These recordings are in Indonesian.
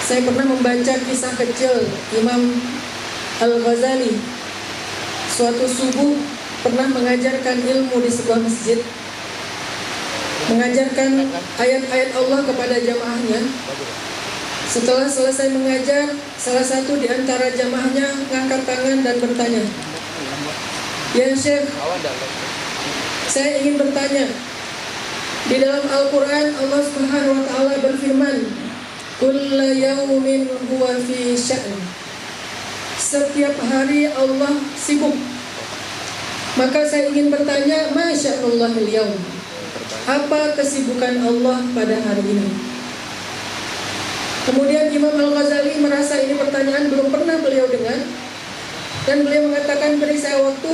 Saya pernah membaca kisah kecil Imam Al-Ghazali. Suatu subuh pernah mengajarkan ilmu di sebuah masjid, mengajarkan ayat-ayat Allah kepada jamaahnya. Setelah selesai mengajar, salah satu di antara jamaahnya mengangkat tangan dan bertanya, "Ya Syekh, saya ingin bertanya. Di dalam Al-Quran Allah Subhanahu wa Ta'ala berfirman, Kulla yawmin huwa fi sya'n. Setiap hari Allah sibuk. Maka saya ingin bertanya, Masya'Allahil yawm. Apa kesibukan Allah pada hari ini?" Kemudian Imam Al-Ghazali merasa ini pertanyaan belum pernah beliau dengar, dan beliau mengatakan, "Beri saya waktu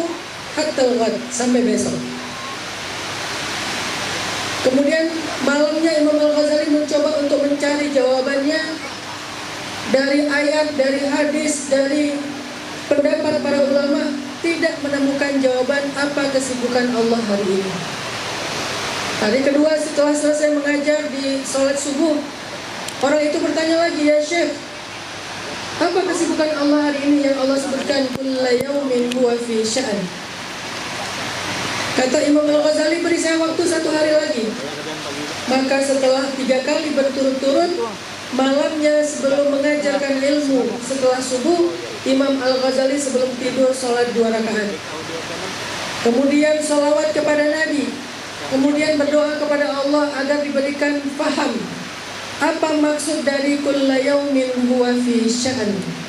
hatta ghad, sampai besok." Kemudian malamnya Imam Al-Ghazali mencoba untuk mencari jawabannya dari ayat, dari hadis, dari pendapat para ulama, tidak menemukan jawaban apa kesibukan Allah hari ini. Hari kedua setelah selesai mengajar di sholat subuh, orang itu bertanya lagi, "Ya Syekh, apa kesibukan Allah hari ini yang Allah sebutkan kulla yaumin huwa fi sya'an?" Kata Imam Al-Ghazali, "Beri saya waktu 1 hari lagi." Maka setelah 3 kali berturut-turut, malamnya sebelum mengajarkan ilmu setelah subuh, Imam Al-Ghazali sebelum tidur sholat 2 rakaat. Kemudian sholawat kepada Nabi. Kemudian berdoa kepada Allah agar diberikan faham apa maksud dari kulla yaumin huwa fi sya'an.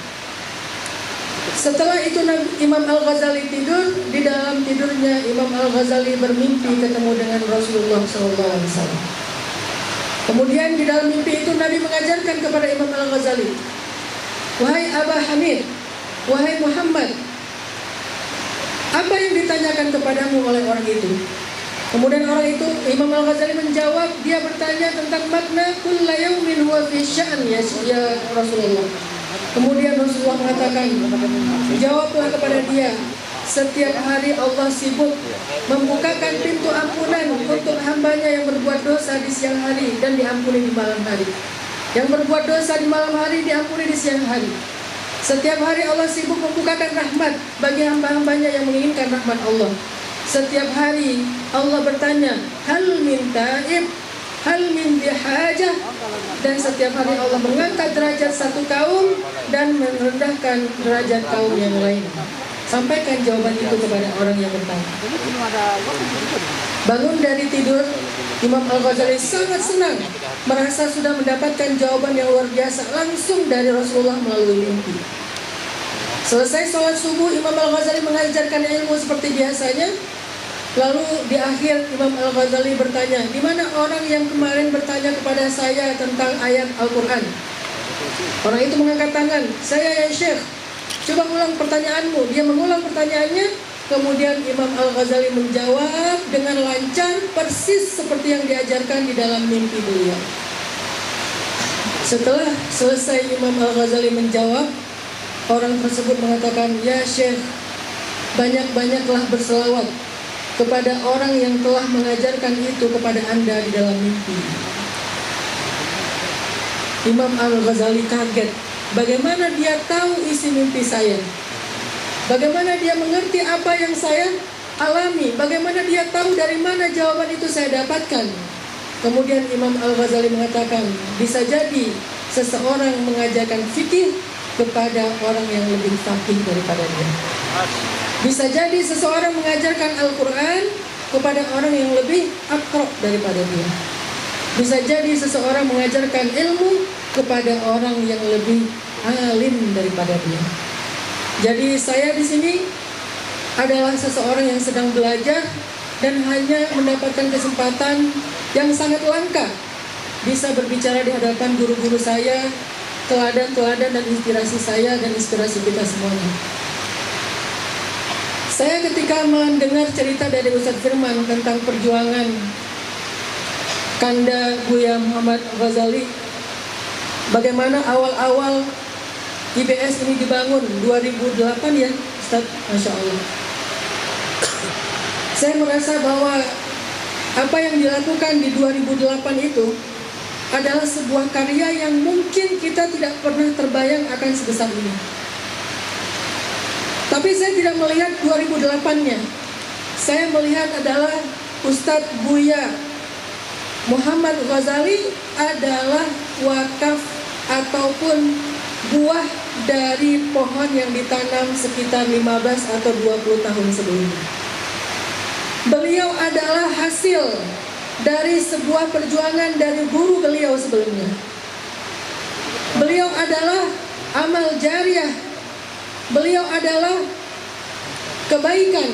Setelah itu Imam Al-Ghazali tidur. Di dalam tidurnya Imam Al-Ghazali bermimpi ketemu dengan Rasulullah SAW. Kemudian di dalam mimpi itu Nabi mengajarkan kepada Imam Al-Ghazali, "Wahai Aba Hamid, wahai Muhammad, apa yang ditanyakan kepadamu oleh orang itu?" Kemudian orang itu, Imam Al-Ghazali menjawab, dia bertanya tentang makna kulla yaumin huwa fi sya'an ya Rasulullah. Kemudian Rasulullah mengatakan, "Jawablah kepada dia, setiap hari Allah sibuk membukakan pintu ampunan untuk hambanya yang berbuat dosa di siang hari dan diampuni di malam hari. Yang berbuat dosa di malam hari diampuni di siang hari. Setiap hari Allah sibuk membukakan rahmat bagi hamba-hambanya yang menginginkan rahmat Allah. Setiap hari Allah bertanya, hal min ta'ib, hal min bihajah." Dan setiap hari Allah mengangkat derajat satu kaum dan merendahkan derajat kaum yang lain. Sampaikan jawaban itu kepada orang yang bertanya. Bangun dari tidur, Imam Al-Ghazali sangat senang, merasa sudah mendapatkan jawaban yang luar biasa langsung dari Rasulullah melalui mimpi. Selesai sholat subuh, Imam Al-Ghazali mengajarkan ilmu seperti biasanya. Lalu di akhir Imam Al-Ghazali bertanya, "Di mana orang yang kemarin bertanya kepada saya tentang ayat Al-Quran?" Orang itu mengangkat tangan, "Saya ya Syekh, coba ulang pertanyaanmu." Dia mengulang pertanyaannya. Kemudian Imam Al-Ghazali menjawab dengan lancar, persis seperti yang diajarkan di dalam mimpi beliau. Setelah selesai Imam Al-Ghazali menjawab, orang tersebut mengatakan, "Ya Syekh, banyak-banyaklah berselawat kepada orang yang telah mengajarkan itu kepada Anda di dalam mimpi." Imam Al-Ghazali kaget. Bagaimana dia tahu isi mimpi saya? Bagaimana dia mengerti apa yang saya alami? Bagaimana dia tahu dari mana jawaban itu saya dapatkan? Kemudian Imam Al-Ghazali mengatakan, bisa jadi seseorang mengajarkan fikih kepada orang yang lebih faqih daripada dia. Bisa jadi seseorang mengajarkan Al-Quran kepada orang yang lebih aqra daripada dia. Bisa jadi seseorang mengajarkan ilmu kepada orang yang lebih alim daripada dia. Jadi saya di sini adalah seseorang yang sedang belajar dan hanya mendapatkan kesempatan yang sangat langka bisa berbicara di hadapan guru-guru saya, teladan-teladan dan inspirasi saya dan inspirasi kita semuanya. Saya ketika mendengar cerita dari Ustadz Firman tentang perjuangan Kanda Buya Muhammad Ghazali, bagaimana awal-awal IBS ini dibangun 2008 ya Ustadz, Masya Allah. Saya merasa bahwa apa yang dilakukan di 2008 itu adalah sebuah karya yang mungkin kita tidak pernah terbayang akan sebesar ini. Tapi saya tidak melihat 2008-nya. Saya melihat adalah Ustadz Buya Muhammad Ghazali adalah wakaf ataupun buah dari pohon yang ditanam sekitar 15 atau 20 tahun sebelumnya. Beliau adalah hasil dari sebuah perjuangan dari guru beliau sebelumnya. Beliau adalah amal jariah. Beliau adalah kebaikan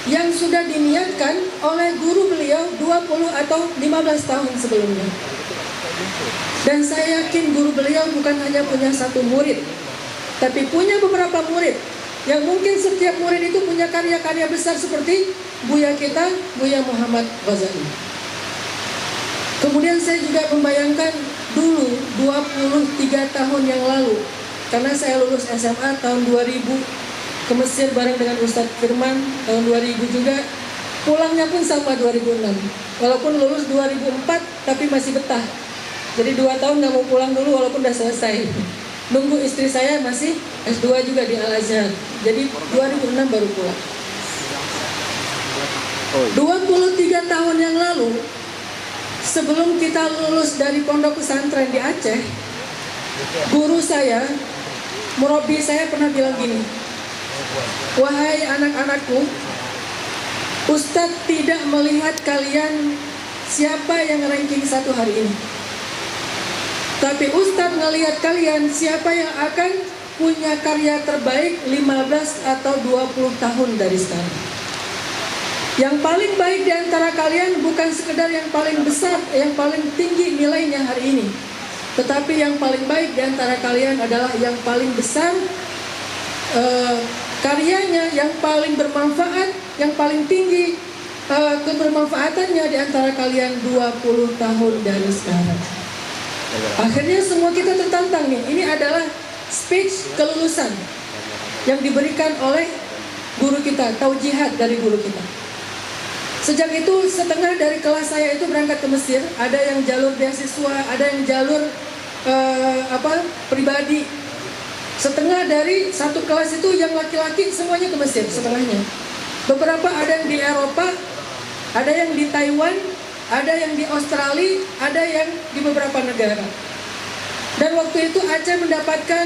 yang sudah diniatkan oleh guru beliau 20 atau 15 tahun sebelumnya. Dan saya yakin guru beliau bukan hanya punya satu murid, tapi punya beberapa murid, yang mungkin setiap murid itu punya karya-karya besar seperti Buya kita, Buya Muhammad Ghazali. Kemudian saya juga membayangkan dulu 23 tahun yang lalu, karena saya lulus SMA tahun 2000, ke Mesir bareng dengan Ustadz Firman tahun 2000 juga, pulangnya pun sama 2006. Walaupun lulus 2004 tapi masih betah. Jadi 2 tahun nggak mau pulang dulu walaupun udah selesai. Nunggu istri saya masih S2 juga di Al-Azhar. Jadi 2006 baru pulang. 23 tahun yang lalu, sebelum kita lulus dari pondok pesantren di Aceh, guru saya, murabi saya pernah bilang gini, "Wahai anak-anakku, Ustadz tidak melihat kalian siapa yang ranking 1 hari ini, tapi Ustadz melihat kalian siapa yang akan punya karya terbaik 15 atau 20 tahun dari sekarang. Yang paling baik di antara kalian bukan sekedar yang paling besar, yang paling tinggi nilainya hari ini, tetapi yang paling baik di antara kalian adalah yang paling besar karyanya, yang paling bermanfaat, yang paling tinggi kebermanfaatannya di antara kalian 20 tahun dari sekarang." Akhirnya semua kita tertantang nih. Ini adalah speech kelulusan yang diberikan oleh guru kita, taujihat dari guru kita. Sejak itu setengah dari kelas saya itu berangkat ke Mesir. Ada yang jalur beasiswa, ada yang jalur pribadi. Setengah dari satu kelas itu yang laki-laki semuanya ke Mesir, setengahnya. Beberapa ada yang di Eropa, ada yang di Taiwan, ada yang di Australia, ada yang di beberapa negara. Dan waktu itu Aceh mendapatkan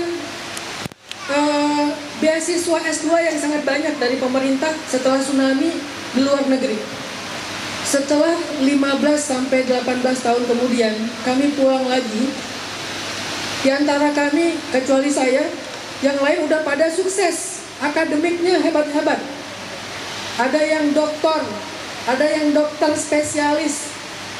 beasiswa S2 yang sangat banyak dari pemerintah setelah tsunami di luar negeri. Setelah 15 sampai 18 tahun kemudian, kami pulang lagi. Di antara kami, kecuali saya, yang lain udah pada sukses, akademiknya hebat-hebat. Ada yang doktor, ada yang dokter spesialis,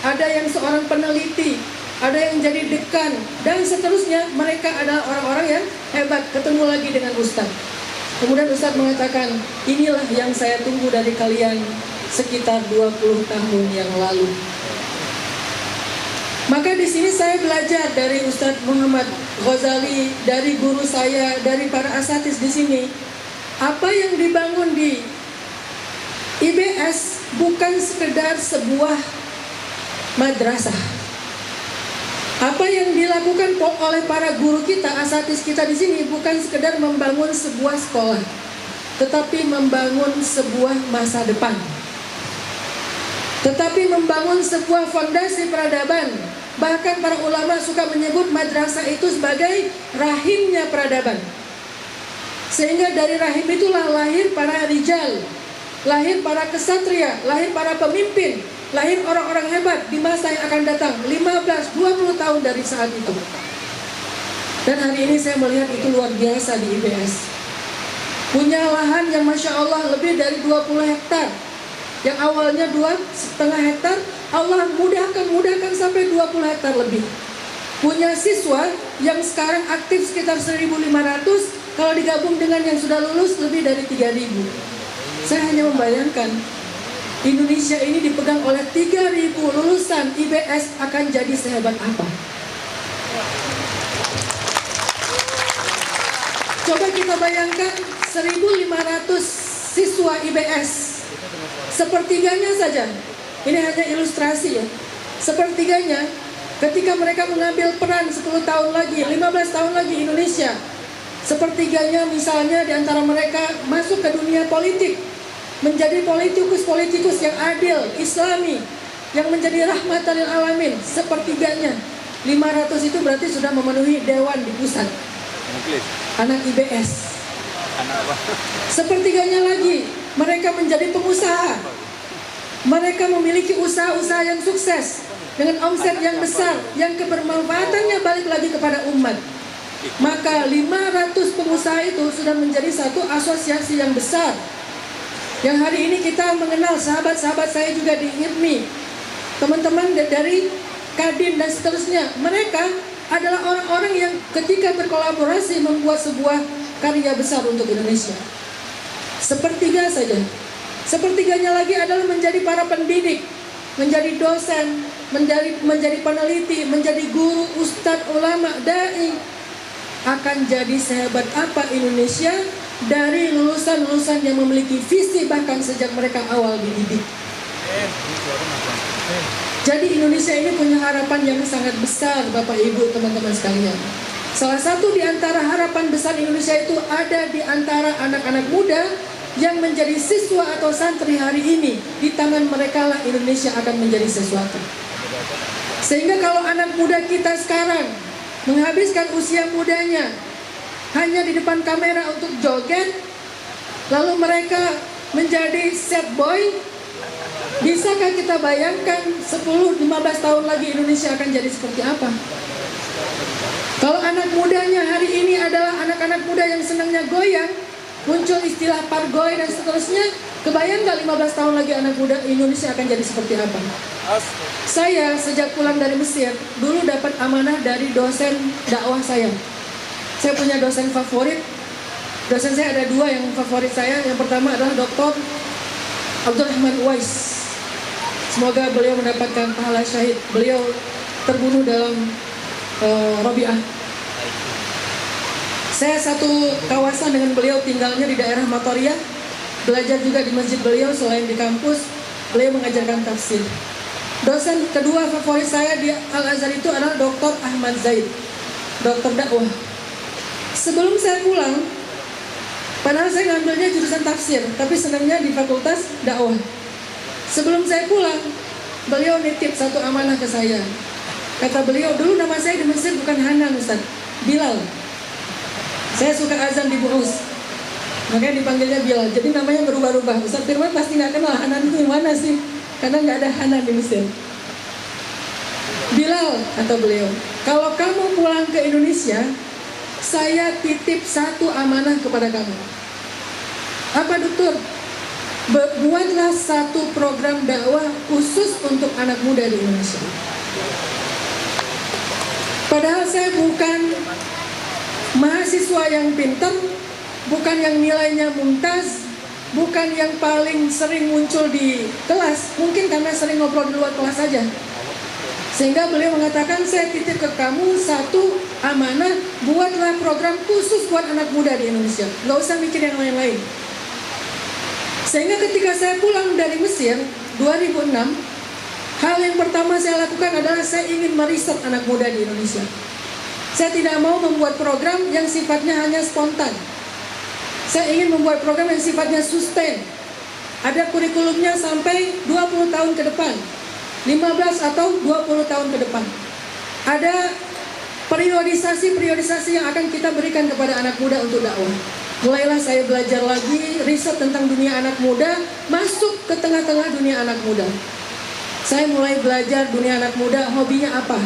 ada yang seorang peneliti, ada yang jadi dekan, dan seterusnya. Mereka adalah orang-orang yang hebat. Ketemu lagi dengan Ustadz. Kemudian Ustadz mengatakan, "Inilah yang saya tunggu dari kalian sekitar 20 tahun yang lalu." Maka di sini saya belajar dari Ustadz Muhammad Ghazali, dari guru saya, dari para asatidz di sini. Apa yang dibangun di IBS bukan sekedar sebuah madrasah. Apa yang dilakukan oleh para guru kita, asatidz kita di sini bukan sekedar membangun sebuah sekolah, tetapi membangun sebuah masa depan. Tetapi membangun sebuah fondasi peradaban. Bahkan para ulama suka menyebut madrasah itu sebagai rahimnya peradaban. Sehingga dari rahim itulah lahir para rijal, lahir para kesatria, lahir para pemimpin, lahir orang-orang hebat di masa yang akan datang 15-20 tahun dari saat itu. Dan hari ini saya melihat itu luar biasa di IBS. Punya lahan yang Masya Allah lebih dari 20 hektar. Yang awalnya 2,5 hektar, Allah mudahkan sampai 20 hektar lebih. Punya siswa yang sekarang aktif sekitar 1.500, kalau digabung dengan yang sudah lulus lebih dari 3.000. Saya hanya membayangkan Indonesia ini dipegang oleh 3.000 lulusan IBS akan jadi sehebat apa. Coba kita bayangkan 1.500 siswa IBS. Sepertiganya saja, ini hanya ilustrasi ya, sepertiganya ketika mereka mengambil peran 10 tahun lagi, 15 tahun lagi Indonesia, sepertiganya misalnya di antara mereka masuk ke dunia politik, menjadi politikus-politikus yang adil, islami, yang menjadi rahmatan lil alamin, sepertiganya. 500 itu berarti sudah memenuhi dewan di pusat. Anak IBS. Sepertiganya lagi, mereka menjadi pengusaha. Mereka memiliki usaha-usaha yang sukses dengan omset yang besar, yang kebermanfaatannya balik lagi kepada umat. Maka 500 pengusaha itu sudah menjadi satu asosiasi yang besar. Yang hari ini kita mengenal sahabat-sahabat saya juga di IRMI, teman-teman dari Kadin dan seterusnya. Mereka adalah orang-orang yang ketika berkolaborasi membuat sebuah karya besar untuk Indonesia. Sepertiga saja. Sepertiganya lagi adalah menjadi para pendidik, menjadi dosen, menjadi peneliti, menjadi guru, ustadz, ulama, dai. Akan jadi sehebat apa Indonesia dari lulusan-lulusan yang memiliki visi bahkan sejak mereka awal dididik. Jadi Indonesia ini punya harapan yang sangat besar, Bapak Ibu, teman-teman sekalian. Salah satu di antara harapan besar Indonesia itu ada di antara anak-anak muda yang menjadi siswa atau santri hari ini. Di tangan mereka lah Indonesia akan menjadi sesuatu. Sehingga kalau anak muda kita sekarang menghabiskan usia mudanya hanya di depan kamera untuk joget, lalu mereka menjadi sad boy, bisakah kita bayangkan 10-15 tahun lagi Indonesia akan jadi seperti apa? Kalau anak mudanya hari ini adalah anak-anak muda yang senangnya goyang, muncul istilah pargoy dan seterusnya, kebayang gak 15 tahun lagi anak muda Indonesia akan jadi seperti apa? Saya sejak pulang dari Mesir, dulu dapat amanah dari dosen dakwah saya. Saya punya dosen favorit. Dosen saya ada dua yang favorit saya. Yang pertama adalah Dr. Abdurrahman Uwais. Semoga beliau mendapatkan pahala syahid. Beliau terbunuh dalam Robiah. Saya satu kawasan dengan beliau, tinggalnya di daerah Matoria. Belajar juga di masjid beliau selain di kampus. Beliau mengajarkan tafsir. Dosen kedua favorit saya di Al-Azhar itu adalah Dr. Ahmad Zaid, dokter dakwah. Sebelum saya pulang, padahal saya ngambilnya jurusan tafsir, tapi senangnya di fakultas dakwah. Sebelum saya pulang, beliau nitip satu amanah ke saya. Kata beliau, dulu nama saya di Mesir bukan Hanan, Ustaz, Bilal. Saya suka azan di Burus, makanya dipanggilnya Bilal. Jadi namanya berubah-ubah. Ustaz Firman pasti nggak kenal Hanan itu yang mana sih, karena nggak ada Hanan di Mesir. Bilal, kata beliau, kalau kamu pulang ke Indonesia, saya titip satu amanah kepada kamu. Apa, dokter? Buatlah satu program dakwah khusus untuk anak muda di Indonesia. Padahal saya bukan mahasiswa yang pintar, bukan yang nilainya mumtaz, bukan yang paling sering muncul di kelas. Mungkin karena sering ngobrol di luar kelas saja. Sehingga beliau mengatakan, saya titip ke kamu satu amanah, buatlah program khusus buat anak muda di Indonesia. Gak usah mikir yang lain-lain. Sehingga ketika saya pulang dari Mesir 2006, hal yang pertama saya lakukan adalah saya ingin meriset anak muda di Indonesia. Saya tidak mau membuat program yang sifatnya hanya spontan. Saya ingin membuat program yang sifatnya sustain. Ada kurikulumnya sampai 20 tahun ke depan, 15 atau 20 tahun ke depan. Ada periodisasi yang akan kita berikan kepada anak muda untuk dakwah. Mulailah saya belajar lagi, riset tentang dunia anak muda, masuk ke tengah-tengah dunia anak muda. Saya mulai belajar dunia anak muda, hobinya apa?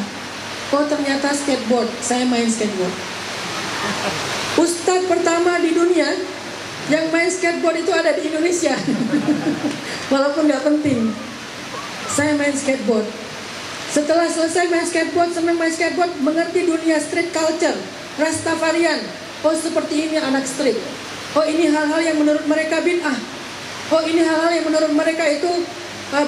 Oh, ternyata skateboard, saya main skateboard. Ustadz pertama di dunia yang main skateboard itu ada di Indonesia. Walaupun gak penting, saya main skateboard. Setelah selesai main skateboard, senang main skateboard, mengerti dunia street culture, Rastafarian. Oh, seperti ini anak street. Oh, ini hal-hal yang menurut mereka bid'ah. Oh, ini hal-hal yang menurut mereka itu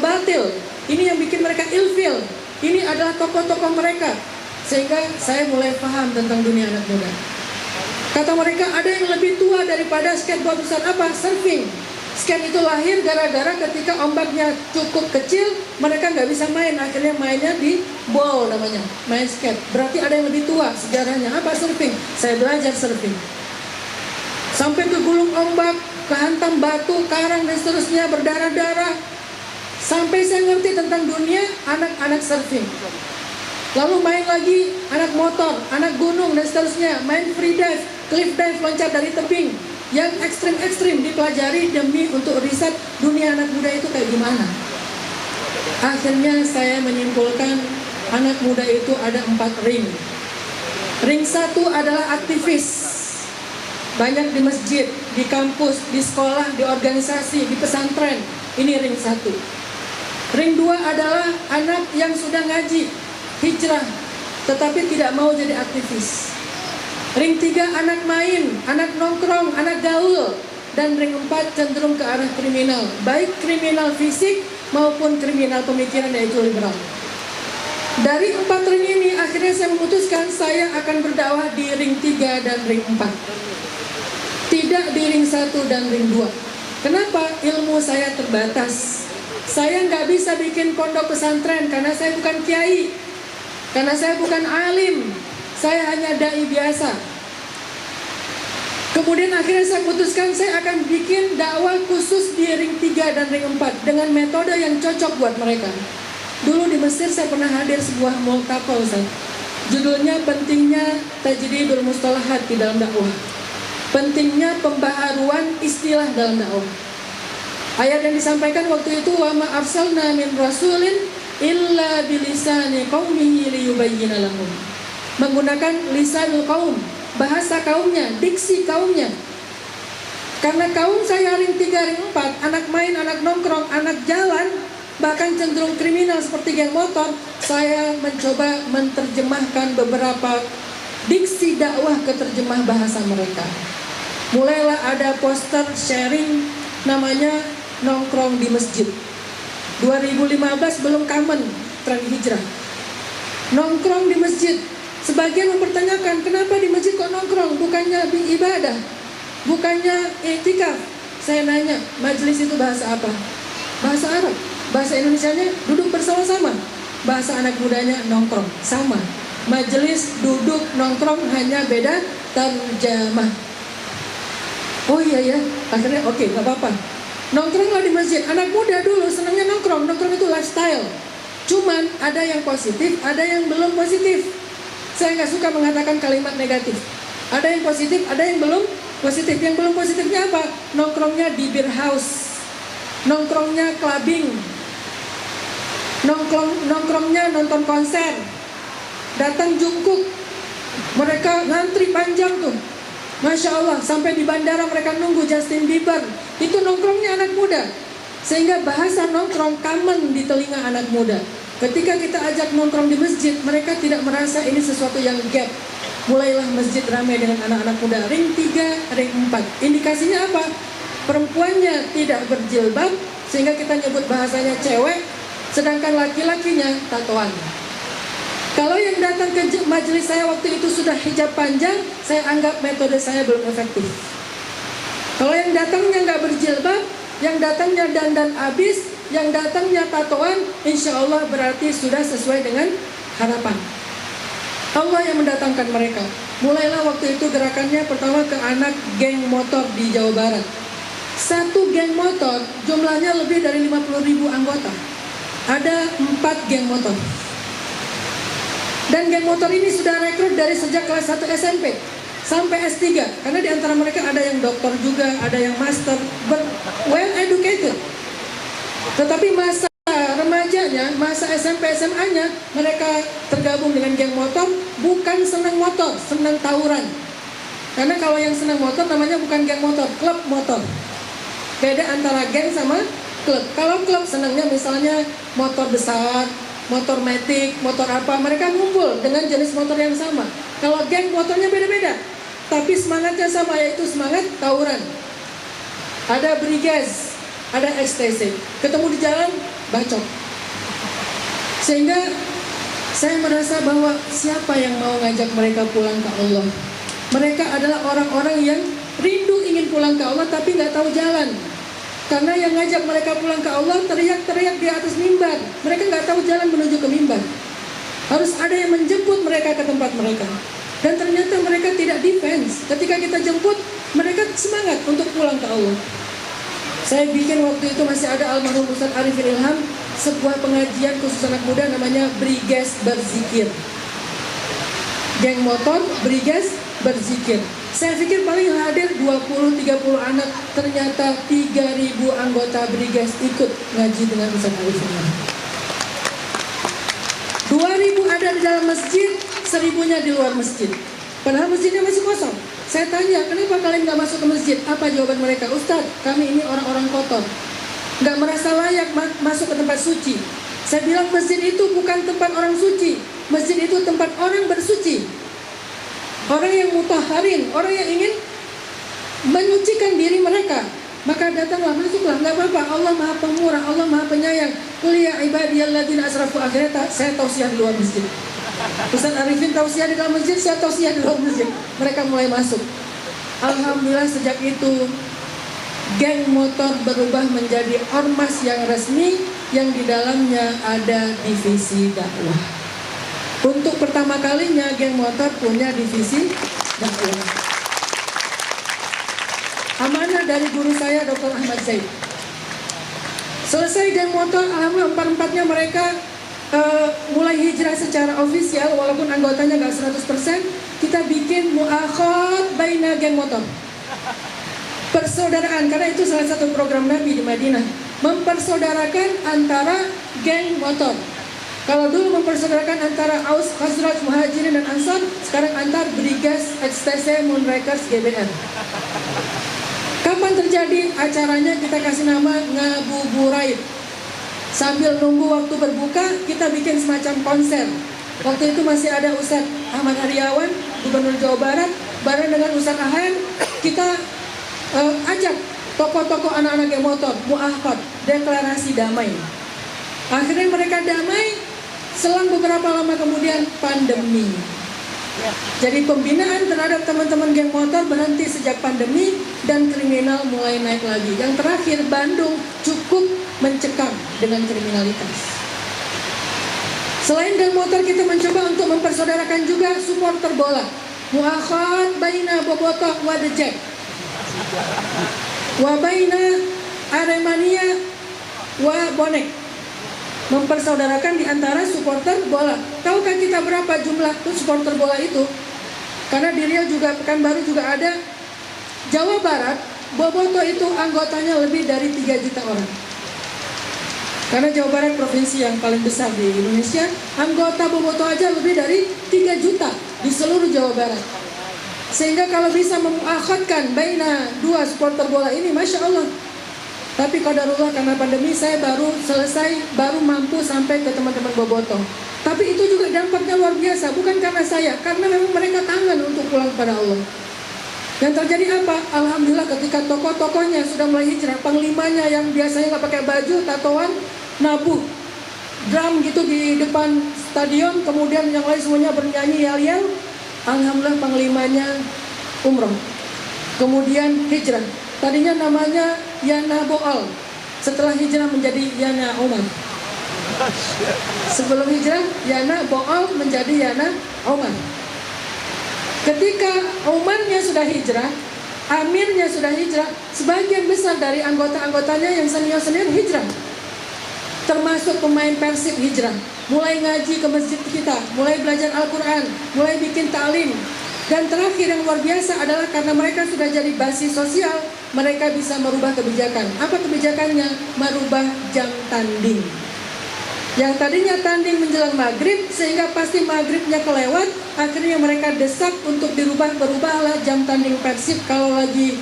batil. Ini yang bikin mereka ilfil. Ini adalah tokoh-tokoh mereka. Sehingga saya mulai paham tentang dunia anak muda. Kata mereka, ada yang lebih tua daripada skateboard, besar apa? Surfing. Skate itu lahir gara-gara ketika ombaknya cukup kecil, mereka nggak bisa main, akhirnya mainnya di bowl namanya, main skate. Berarti ada yang lebih tua sejarahnya. Apa surfing? Saya belajar surfing. Sampai ke gulung ombak, kehantam batu, karang dan seterusnya, berdarah-darah. Sampai saya ngerti tentang dunia anak-anak surfing. Lalu main lagi anak motor, anak gunung dan seterusnya, main free dive, cliff dive, loncat dari tebing. Yang ekstrim-ekstrim dipelajari demi untuk riset dunia anak muda itu kayak gimana. Akhirnya saya menyimpulkan anak muda itu ada 4 ring. Ring 1 adalah aktivis. Banyak di masjid, di kampus, di sekolah, di organisasi, di pesantren. Ini ring 1. Ring 2 adalah anak yang sudah ngaji, hijrah, tetapi tidak mau jadi aktivis. Ring 3 anak main, anak nongkrong, anak gaul. Dan ring 4 cenderung ke arah kriminal, baik kriminal fisik maupun kriminal pemikiran, yaitu liberal. Dari 4 ring ini akhirnya saya memutuskan saya akan berdakwah di ring 3 dan ring 4, tidak di ring 1 dan ring 2. Kenapa? Ilmu saya terbatas. Saya nggak bisa bikin pondok pesantren karena saya bukan kiai, karena saya bukan alim. Saya hanya dai biasa. Kemudian akhirnya saya putuskan saya akan bikin dakwah khusus di ring 3 dan ring 4 dengan metode yang cocok buat mereka. Dulu di Mesir saya pernah hadir sebuah multaqa, Ustaz. Judulnya pentingnya tajdidul mustalahat di dalam dakwah. Pentingnya pembaharuan istilah dalam dakwah. Ayat yang disampaikan waktu itu, wa ma arsalna min rasulin illa bilisani qaumihi liyubayyina lahum. Menggunakan lisanul kaum, bahasa kaumnya, diksi kaumnya. Karena kaum saya ring 3, ring 4, anak main, anak nongkrong, anak jalan, bahkan cenderung kriminal seperti geng motor, saya mencoba menerjemahkan beberapa diksi dakwah ke terjemah bahasa mereka. Mulailah ada poster sharing namanya nongkrong di masjid. 2015 belum common tren hijrah. Nongkrong di masjid. Sebagian mempertanyakan, kenapa di masjid kok nongkrong? Bukannya ibadah, bukannya i'tikaf. Saya nanya, majelis itu bahasa apa? Bahasa Arab. Bahasa Indonesianya duduk bersama-sama. Bahasa anak mudanya nongkrong, sama. Majelis, duduk, nongkrong, hanya beda terjemah. Oh iya ya, akhirnya oke, gak apa-apa. Nongkronglah di masjid. Anak muda dulu senangnya nongkrong. Nongkrong itu lifestyle. Cuman ada yang positif, ada yang belum positif. Saya nggak suka mengatakan kalimat negatif. Ada yang positif, ada yang belum positif. Yang belum positifnya apa? Nongkrongnya di beer house, nongkrongnya clubbing, nongkrongnya nonton konser, datang jungkuk. Mereka ngantri panjang tuh, Masya Allah, sampai di bandara mereka nunggu Justin Bieber. Itu nongkrongnya anak muda. Sehingga bahasa nongkrong common di telinga anak muda. Ketika kita ajak nongkrong di masjid, mereka tidak merasa ini sesuatu yang gap. Mulailah masjid ramai dengan anak-anak muda. Ring 3, ring 4. Indikasinya apa? Perempuannya tidak berjilbab, sehingga kita nyebut bahasanya cewek, sedangkan laki-lakinya tatoan. Kalau yang datang ke majelis saya waktu itu sudah hijab panjang, saya anggap metode saya belum efektif. Kalau yang datangnya nggak berjilbab, yang datangnya dandan abis, yang datangnya tatoan, insya Allah berarti sudah sesuai dengan harapan. Allah yang mendatangkan mereka. Mulailah waktu itu gerakannya pertama ke anak geng motor di Jawa Barat. Satu geng motor jumlahnya lebih dari 50.000 anggota. Ada 4 geng motor. Dan geng motor ini sudah rekrut dari sejak kelas 1 SMP sampai S3. Karena di antara mereka ada yang doktor juga, ada yang master, well educated. Tetapi masa remajanya, masa SMP SMA-nya, mereka tergabung dengan geng motor, bukan senang motor, senang tawuran. Karena kalau yang senang motor namanya bukan geng motor, klub motor. Beda antara geng sama klub. Kalau klub senangnya misalnya motor besar, motor matic, motor apa, mereka ngumpul dengan jenis motor yang sama. Kalau geng motornya beda-beda, tapi semangatnya sama, yaitu semangat tawuran. Ada briges, ada ekstasi, ketemu di jalan, bacok. Sehingga saya merasa bahwa siapa yang mau ngajak mereka pulang ke Allah? Mereka adalah orang-orang yang rindu ingin pulang ke Allah tapi nggak tahu jalan. Karena yang ngajak mereka pulang ke Allah teriak-teriak di atas mimbar. Mereka nggak tahu jalan menuju ke mimbar. Harus ada yang menjemput mereka ke tempat mereka. Dan ternyata mereka tidak defense. Ketika kita jemput, mereka semangat untuk pulang ke Allah. Saya bikin waktu itu masih ada almarhum Ustaz Arifin Ilham, sebuah pengajian khusus anak muda namanya Briges Berzikir. Geng motor Briges Berzikir. Saya pikir paling hadir 20-30 anak, ternyata 3.000 anggota Briges ikut ngaji dengan Ustaz Arifin Ilham. 2.000 ada di dalam masjid, 1.000-nya di luar masjid. Padahal masjidnya masih kosong. Saya tanya, kenapa kalian gak masuk ke masjid? Apa jawaban mereka? Ustaz, kami ini orang-orang kotor, gak merasa layak masuk ke tempat suci. Saya bilang masjid itu bukan tempat orang suci. Masjid itu tempat orang bersuci. Orang yang mutahharin, orang yang ingin menyucikan diri mereka. Maka datanglah, masuklah, gak apa-apa. Allah maha pemurah, Allah maha penyayang. Qul ya ibadiyalladzina asrafu akhirnya saya tausiah di luar masjid. Ustaz Arifin tausiah di dalam masjid, saya tausiah di luar masjid. Mereka mulai masuk. Alhamdulillah sejak itu geng motor berubah menjadi ormas yang resmi, yang di dalamnya ada divisi dakwah. Untuk pertama kalinya geng motor punya divisi dakwah. Amanah dari guru saya Dr. Ahmad Zaid. Selesai geng motor, alhamdulillah empat-empatnya mereka mulai hijrah secara ofisial, walaupun anggotanya gak 100%. Kita bikin mu'akhad baina geng motor, persaudaraan, karena itu salah satu program Nabi di Madinah, mempersaudarakan antara geng motor. Kalau dulu mempersaudarakan antara Aus, Khazraj, Muhajirin dan Ansar, sekarang antar Briges, XTC, Moonrakers, GBR. Kapan terjadi acaranya? Kita kasih nama ngabuburait. Sambil nunggu waktu berbuka, kita bikin semacam konser. Waktu itu masih ada Ustaz Ahmad Hariawan, Gubernur Jawa Barat, bareng dengan Ustaz Ahan. Kita ajak tokoh-tokoh anak-anak yang motor, mu'ahad, deklarasi damai. Akhirnya mereka damai. Selang beberapa lama kemudian pandemi. Jadi pembinaan terhadap teman-teman geng motor berhenti sejak pandemi dan kriminal mulai naik lagi. Yang terakhir Bandung cukup mencekam dengan kriminalitas. Selain geng motor, kita mencoba untuk mempersaudarakan juga supporter bola. Mu'akhad baina Bobotoh wa The Jack, wa baina Aremania wa Bonek. Mempersaudarakan di antara supporter bola. Tahukah kita berapa jumlah supporter bola itu? Karena di Riau juga, Pekanbaru juga ada. Jawa Barat, Bobotoh itu anggotanya lebih dari 3 juta orang. Karena Jawa Barat provinsi yang paling besar di Indonesia, anggota Bobotoh aja lebih dari 3 juta di seluruh Jawa Barat. Sehingga kalau bisa memuakhadkan baina dua supporter bola ini, Masya Allah. Tapi qadarullah karena pandemi saya baru mampu sampai ke teman-teman Bobotoh. Tapi itu juga dampaknya luar biasa, bukan karena saya, karena memang mereka tangan untuk pulang kepada Allah. Yang terjadi apa? Alhamdulillah ketika tokoh-tokohnya sudah mulai hijrah, panglimanya yang biasanya nggak pakai baju, tatoan, nabuh drum gitu di depan stadion, kemudian yang lain semuanya bernyanyi yel-yel. Alhamdulillah panglimanya umroh, kemudian hijrah. Tadinya namanya Yana Boal, setelah hijrah menjadi Yana Omar. Sebelum hijrah Yana Boal menjadi Yana Omar. Ketika Omarnya sudah hijrah, Amirnya sudah hijrah, sebagian besar dari anggota-anggotanya yang senior-senior hijrah. Termasuk pemain Persib hijrah, mulai ngaji ke masjid kita, mulai belajar Al-Quran, mulai bikin ta'lim. Dan terakhir yang luar biasa adalah karena mereka sudah jadi basis sosial, mereka bisa merubah kebijakan. Apa kebijakannya? Merubah jam tanding. Yang tadinya tanding menjelang maghrib, sehingga pasti maghribnya kelewat. Akhirnya mereka desak untuk berubahlah jam tanding Persib. Kalau lagi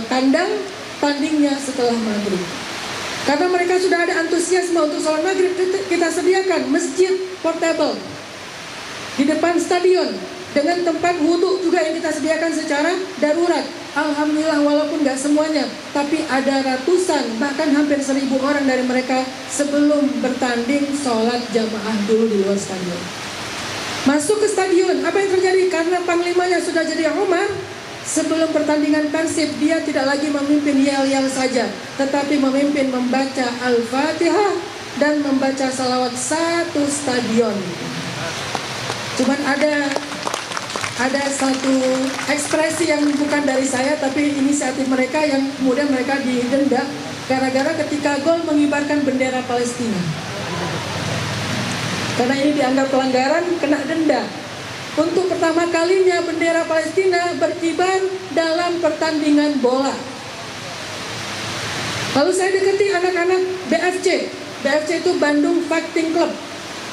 kandang, tandingnya setelah maghrib. Karena mereka sudah ada antusiasme untuk sholat maghrib, kita sediakan masjid portable di depan stadion, dengan tempat wudhu juga yang kita sediakan secara darurat. Alhamdulillah walaupun gak semuanya, tapi ada ratusan, bahkan hampir 1.000 orang dari mereka sebelum bertanding sholat jamaah dulu di luar stadion. Masuk ke stadion, apa yang terjadi? Karena panglimanya sudah jadi Umar, sebelum pertandingan Persib, dia tidak lagi memimpin yel-yel saja, tetapi memimpin membaca Al-Fatihah dan membaca salawat satu stadion. Cuman ada satu ekspresi yang bukan dari saya, tapi inisiatif mereka yang kemudian mereka didenda gara-gara ketika gol mengibarkan bendera Palestina. Karena ini dianggap pelanggaran, kena denda. Untuk pertama kalinya bendera Palestina berkibar dalam pertandingan bola. Lalu saya dekati anak-anak BFC. BFC itu Bandung Fighting Club.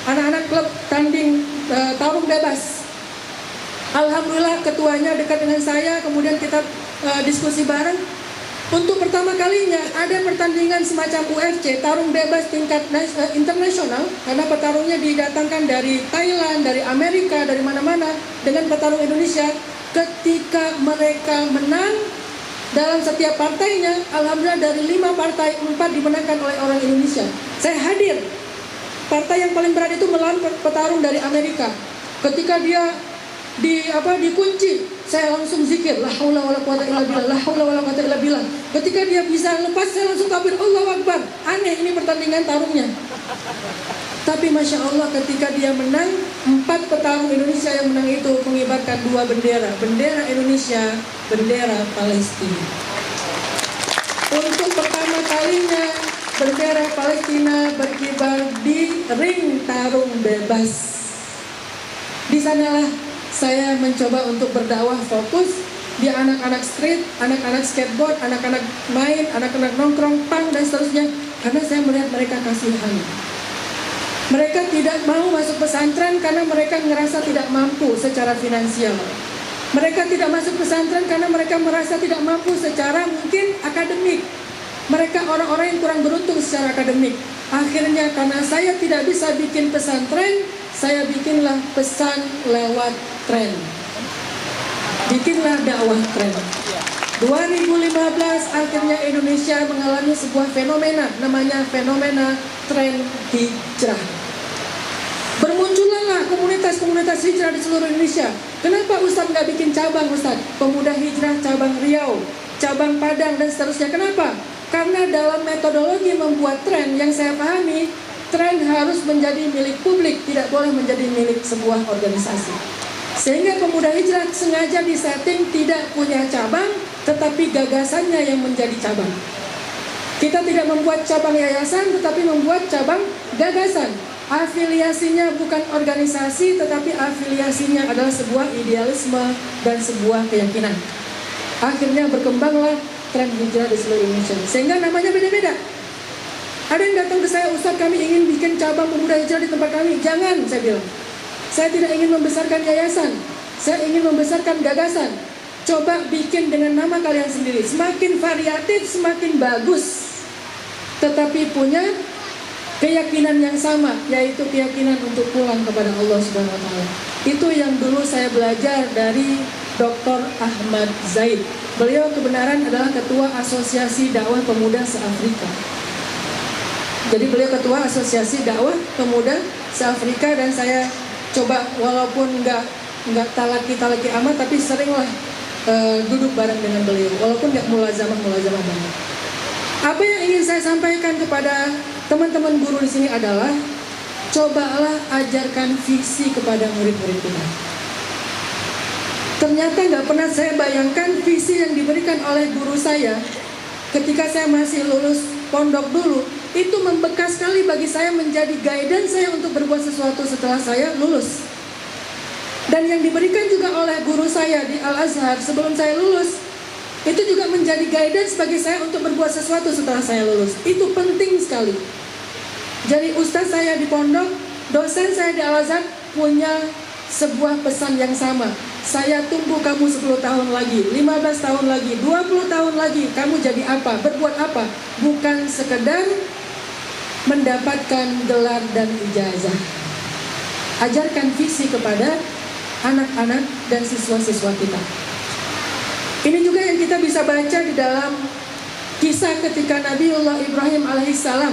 Anak-anak klub tanding tarung bebas. Alhamdulillah ketuanya dekat dengan saya, kemudian kita diskusi bareng. Untuk pertama kalinya ada pertandingan semacam UFC, tarung bebas tingkat internasional, karena petarungnya didatangkan dari Thailand, dari Amerika, dari mana-mana, dengan petarung Indonesia. Ketika mereka menang dalam setiap partainya, alhamdulillah dari 5 partai 4 dimenangkan oleh orang Indonesia. Saya hadir. Partai yang paling berat itu melawan petarung dari Amerika. Ketika dia dikunci, saya langsung zikir, la haula wala quwata illa billah, la haula wala quwata illa billah. Ketika dia bisa lepas, saya langsung takbir, Allahu Akbar. Aneh, ini pertandingan tarungnya. Tapi Masya Allah, ketika dia menang, 4 petarung Indonesia yang menang itu mengibarkan 2 bendera, bendera Indonesia, bendera Palestina. Untuk pertama kalinya bendera Palestina berkibar di ring tarung bebas. Di sanalah saya mencoba untuk berdakwah fokus di anak-anak street, anak-anak skateboard, anak-anak main, anak-anak nongkrong, pang dan seterusnya. Karena saya melihat mereka kasihan. Mereka tidak mau masuk pesantren karena mereka merasa tidak mampu secara finansial. Mereka tidak masuk pesantren karena mereka merasa tidak mampu secara mungkin akademik. Mereka orang-orang yang kurang beruntung secara akademik. Akhirnya karena saya tidak bisa bikin pesantren, saya bikinlah pesan lewat tren. Bikinlah dakwah tren. 2015 akhirnya Indonesia mengalami sebuah fenomena, namanya fenomena tren hijrah. Bermunculanlah komunitas-komunitas hijrah di seluruh Indonesia. Kenapa Ustadz nggak bikin cabang, Ustadz? Pemuda Hijrah cabang Riau, cabang Padang dan seterusnya. Kenapa? Karena dalam metodologi membuat tren yang saya pahami, tren harus menjadi milik publik, tidak boleh menjadi milik sebuah organisasi. Sehingga pemuda hijrah sengaja disetting tidak punya cabang, tetapi gagasannya yang menjadi cabang. Kita tidak membuat cabang yayasan, tetapi membuat cabang gagasan. Afiliasinya bukan organisasi, tetapi afiliasinya adalah sebuah idealisme dan sebuah keyakinan. Akhirnya berkembanglah tren hijrah di seluruh Indonesia, sehingga namanya beda-beda. Ada yang datang ke saya, Ustaz kami ingin bikin cabang pemuda hijrah di tempat kami. Jangan, saya bilang. Saya tidak ingin membesarkan yayasan, saya ingin membesarkan gagasan. Coba bikin dengan nama kalian sendiri. Semakin variatif, semakin bagus. Tetapi punya keyakinan yang sama, yaitu keyakinan untuk pulang kepada Allah Subhanahu wa Ta'ala. Itu yang dulu saya belajar dari Dr. Ahmad Zaid. Beliau kebenaran adalah Ketua Asosiasi Dakwah Pemuda se-Afrika. Jadi beliau Ketua Asosiasi Dakwah Pemuda se-Afrika, dan saya coba walaupun nggak talaki amat, tapi seringlah duduk bareng dengan beliau, walaupun nggak mulazamah banget. Apa yang ingin saya sampaikan kepada teman-teman guru di sini adalah cobalah ajarkan visi kepada murid-murid kita. Ternyata nggak pernah saya bayangkan visi yang diberikan oleh guru saya ketika saya masih lulus pondok dulu, itu membekas sekali bagi saya, menjadi guidance saya untuk berbuat sesuatu setelah saya lulus. Dan yang diberikan juga oleh guru saya di Al-Azhar sebelum saya lulus, itu juga menjadi guidance bagi saya untuk berbuat sesuatu setelah saya lulus. Itu penting sekali. Jadi ustaz saya di pondok, dosen saya di Al-Azhar punya sebuah pesan yang sama. Saya tunggu kamu 10 tahun lagi, 15 tahun lagi, 20 tahun lagi. Kamu jadi apa? Berbuat apa? Bukan sekedar mendapatkan gelar dan ijazah. Ajarkan visi kepada anak-anak dan siswa-siswa kita. Ini juga yang kita bisa baca di dalam kisah ketika Nabiullah Ibrahim alaihissalam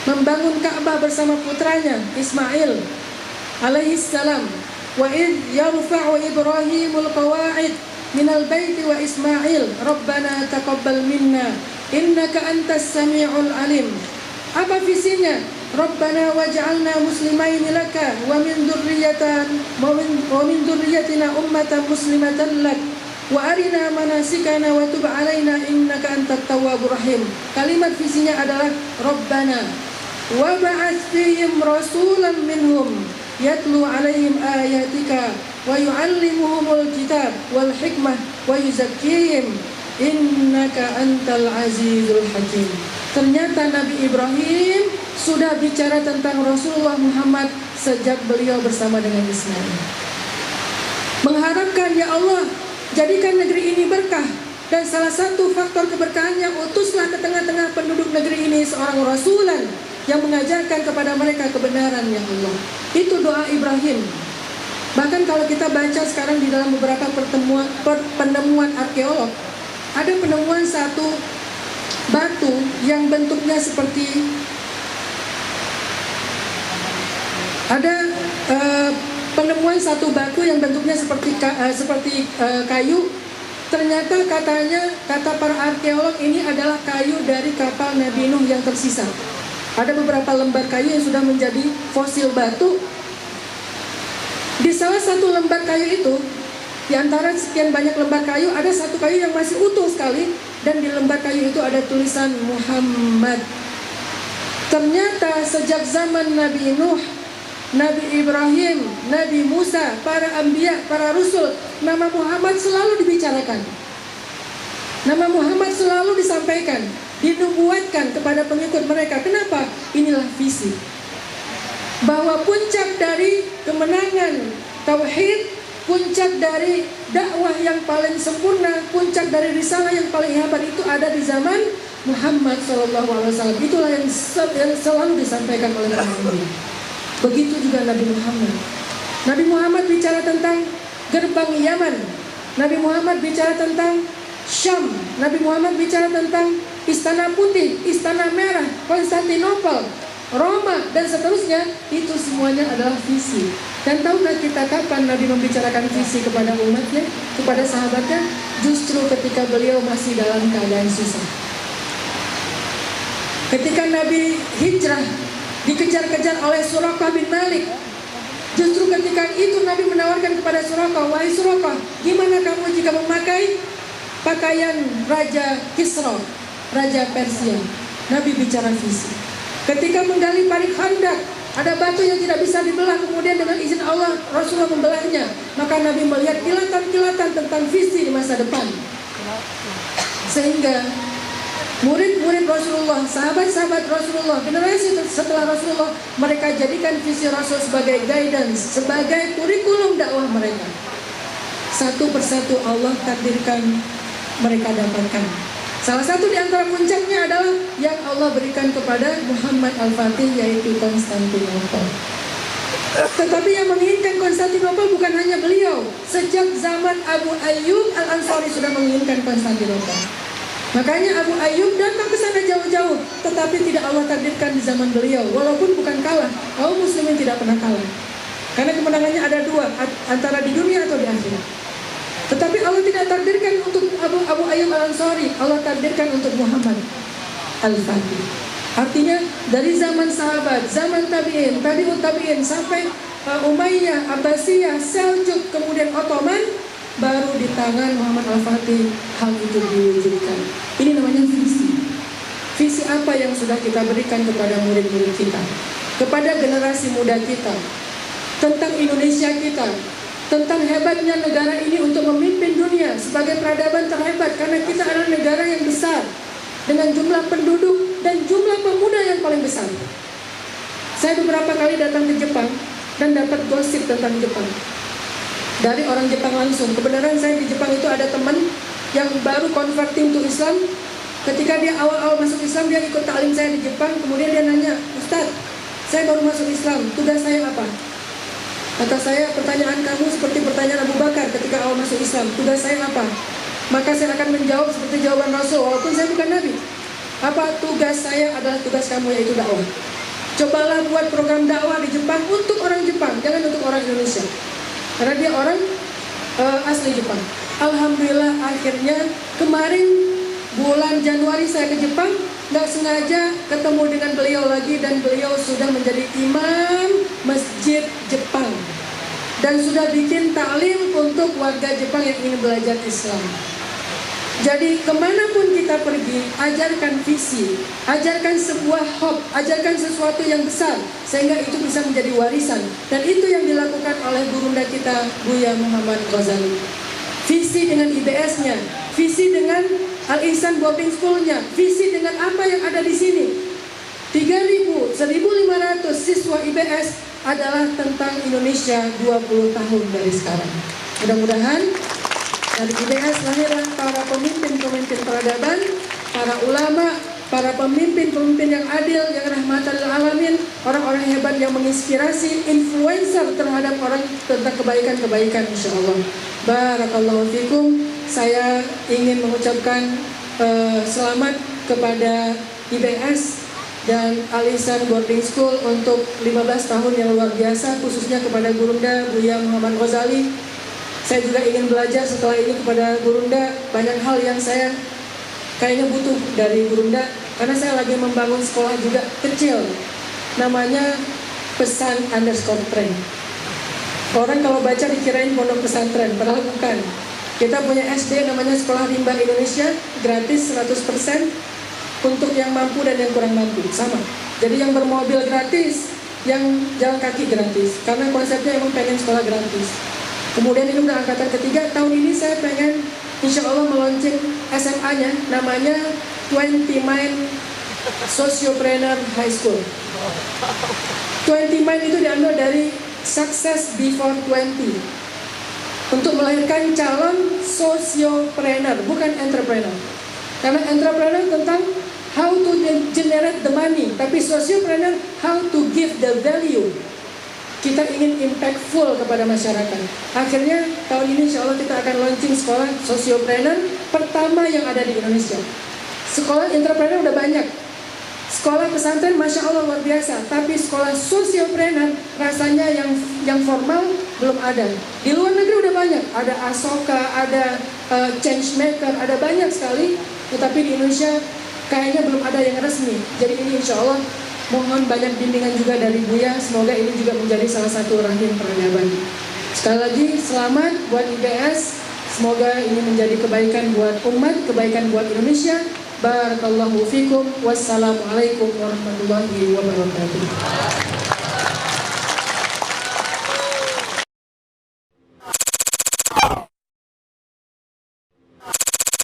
membangun Ka'bah bersama putranya Ismail alaihissalam. Wa id yarfa'u Ibrahimul qawa'id minal baiti wa Ismail Rabbana taqabbal minna innaka antas sami'ul alim. Apa visinya? Rabbana waj'alna muslimaini laka wa min dzurriyyatina ummatan muslimatan lak wa arina manasikana wa tub alaina innaka antat tawwabur rahim. Kalimat visinya adalah Rabbana wa ba'ats fihim rasulan minhum yatlu alaihim ayatika wa yu'allimuhumul kitab wal hikmah wa yuzakkihim innaka antal azizul hakim. Ternyata Nabi Ibrahim sudah bicara tentang Rasulullah Muhammad sejak beliau bersama dengan Ismail. Mengharapkan, ya Allah, jadikan negeri ini berkah. Dan salah satu faktor keberkahannya, utuslah ke tengah-tengah penduduk negeri ini seorang rasulan yang mengajarkan kepada mereka kebenaran, ya Allah. Itu doa Ibrahim. Bahkan kalau kita baca sekarang di dalam beberapa penemuan arkeolog, ada penemuan satu batu yang bentuknya seperti penemuan satu batu yang bentuknya seperti kayu. Ternyata kata para arkeolog ini adalah kayu dari kapal Nabi Nuh yang tersisa. Ada beberapa lembar kayu yang sudah menjadi fosil batu. Di salah satu lembar kayu itu, di antara sekian banyak lembar kayu, ada satu kayu yang masih utuh sekali, dan di lembar kayu itu ada tulisan Muhammad. Ternyata sejak zaman Nabi Nuh, Nabi Ibrahim, Nabi Musa, para anbiya, para rasul, nama Muhammad selalu dibicarakan. Nama Muhammad selalu disampaikan, dinubuatkan kepada pengikut mereka. Kenapa? Inilah visi. Bahwa puncak dari kemenangan tauhid, puncak dari dakwah yang paling sempurna, puncak dari risalah yang paling hebat itu ada di zaman Muhammad SAW. Itulah yang selalu disampaikan oleh para nabi. Begitu juga Nabi Muhammad. Nabi Muhammad bicara tentang gerbang Yaman. Nabi Muhammad bicara tentang Syam. Nabi Muhammad bicara tentang Istana Putih, Istana Merah, Konstantinopel, Roma, dan seterusnya. Itu semuanya adalah visi. Dan tahukah kita kapan Nabi membicarakan visi kepada umatnya, kepada sahabatnya? Justru ketika beliau masih dalam keadaan susah. Ketika Nabi hijrah, dikejar-kejar oleh Suraqah bin Malik. Justru ketika itu Nabi menawarkan kepada Suraqah, wahai Suraqah, gimana kamu jika memakai pakaian Raja Kisra, Raja Persia? Nabi bicara visi. Ketika menggali parit Khandak, ada batu yang tidak bisa dibelah, kemudian dengan izin Allah Rasulullah membelahnya. Maka Nabi melihat kilatan-kilatan tentang visi di masa depan. Sehingga murid-murid Rasulullah, sahabat-sahabat Rasulullah, generasi setelah Rasulullah, mereka jadikan visi Rasul sebagai guidance, sebagai kurikulum dakwah mereka. Satu persatu Allah takdirkan mereka dapatkan. Salah satu di antara puncaknya adalah yang Allah berikan kepada Muhammad Al-Fatih, yaitu Konstantinopel. Tetapi yang menginginkan Konstantinopel bukan hanya beliau. Sejak zaman Abu Ayyub Al-Ansari sudah menginginkan Konstantinopel. Makanya Abu Ayyub datang ke sana jauh-jauh, tetapi tidak Allah takdirkan di zaman beliau. Walaupun bukan kalah, kaum muslimin tidak pernah kalah. Karena kemenangannya ada dua, antara di dunia atau di akhirat. Tetapi Allah tidak takdirkan untuk Abu Ayyub Al-Ansari, Allah takdirkan untuk Muhammad Al-Fatih. Artinya dari zaman sahabat, zaman tabi'in, tabi'ut tabi'in, sampai Umayyah, Abbasiyah, Seljuk, kemudian Ottoman, baru di tangan Muhammad Al-Fatih hal itu diwujudkan. Ini namanya visi. Visi apa yang sudah kita berikan kepada murid-murid kita, kepada generasi muda kita, tentang Indonesia kita, tentang hebatnya negara ini untuk memimpin dunia sebagai peradaban terhebat, karena kita adalah negara yang besar dengan jumlah penduduk dan jumlah pemuda yang paling besar. Saya beberapa kali datang ke Jepang dan dapat gosip tentang Jepang dari orang Jepang langsung. Kebenaran saya di Jepang itu ada teman yang baru converting to Islam. Ketika dia awal-awal masuk Islam, dia ikut taklim saya di Jepang. Kemudian dia nanya, Ustaz, saya baru masuk Islam, tugas saya apa? Kata saya, pertanyaan kamu seperti pertanyaan Abu Bakar ketika awal masuk Islam, tugas saya apa? Maka saya akan menjawab seperti jawaban Rasul, walaupun saya bukan Nabi. Apa? Tugas saya adalah tugas kamu, yaitu dakwah. Cobalah buat program dakwah di Jepang untuk orang Jepang, jangan untuk orang Indonesia. Karena dia orang asli Jepang. Alhamdulillah akhirnya kemarin bulan Januari saya ke Jepang, nggak sengaja ketemu dengan beliau lagi, dan beliau sudah menjadi imam masjid Jepang dan sudah bikin taklim untuk warga Jepang yang ingin belajar Islam. Jadi kemanapun kita pergi, ajarkan visi, ajarkan sebuah hope, ajarkan sesuatu yang besar, sehingga itu bisa menjadi warisan. Dan itu yang dilakukan oleh gurunda kita, Buya Muhammad Ghazali. Visi dengan IBS-nya, visi dengan Al-Ihsan Boarding School-nya, visi dengan apa yang ada di sini. 3.000, 1.500 siswa IBS adalah tentang Indonesia 20 tahun dari sekarang. Mudah-mudahan dari IBS lahirlah para pemimpin-pemimpin peradaban, para ulama, para pemimpin-pemimpin yang adil, yang rahmatan lil alamin, orang-orang hebat yang menginspirasi, influencer terhadap orang tentang kebaikan-kebaikan, insyaallah. Barakallahu fikum. Saya ingin mengucapkan selamat kepada IBS dan Al-Ihsan Boarding School untuk 15 tahun yang luar biasa, khususnya kepada Gurunda Buya Muhammad Ghazali. Saya juga ingin belajar setelah ini kepada Gurunda banyak hal yang saya kayaknya butuh dari Gurunda, karena saya lagi membangun sekolah juga kecil, namanya Pesan Underscore Tren. Orang kalau baca dikirain pondok pesantren, padahal bukan. Kita punya SD namanya Sekolah Rimba Indonesia, gratis 100% untuk yang mampu dan yang kurang mampu, sama. Jadi yang bermobil gratis, yang jalan kaki gratis, karena konsepnya emang pengen sekolah gratis. Kemudian ini udah angkatan ketiga, tahun ini saya pengen insya Allah meluncing SMA-nya, namanya 20 Mind Sociopreneur High School. 20 Mind itu diambil dari Success Before 20, untuk melahirkan calon sociopreneur, bukan entrepreneur. Karena entrepreneur tentang how to generate the money, tapi sociopreneur how to give the value. Kita ingin impactful kepada masyarakat. Akhirnya tahun ini insya Allah kita akan launching sekolah sociopreneur pertama yang ada di Indonesia. Sekolah entrepreneur udah banyak, sekolah pesantren masya Allah luar biasa, tapi sekolah sociopreneur rasanya yang formal belum ada. Di luar negeri udah banyak, ada Asoka, ada Change Maker, ada banyak sekali, tetapi di Indonesia kayaknya belum ada yang resmi. Jadi ini insya Allah mohon banyak bimbingan juga dari Buya, semoga ini juga menjadi salah satu rahim peradaban. Sekali lagi selamat buat IBS, semoga ini menjadi kebaikan buat umat, kebaikan buat Indonesia. Barakallahu fikum. Wassalamualaikum warahmatullahi wabarakatuh.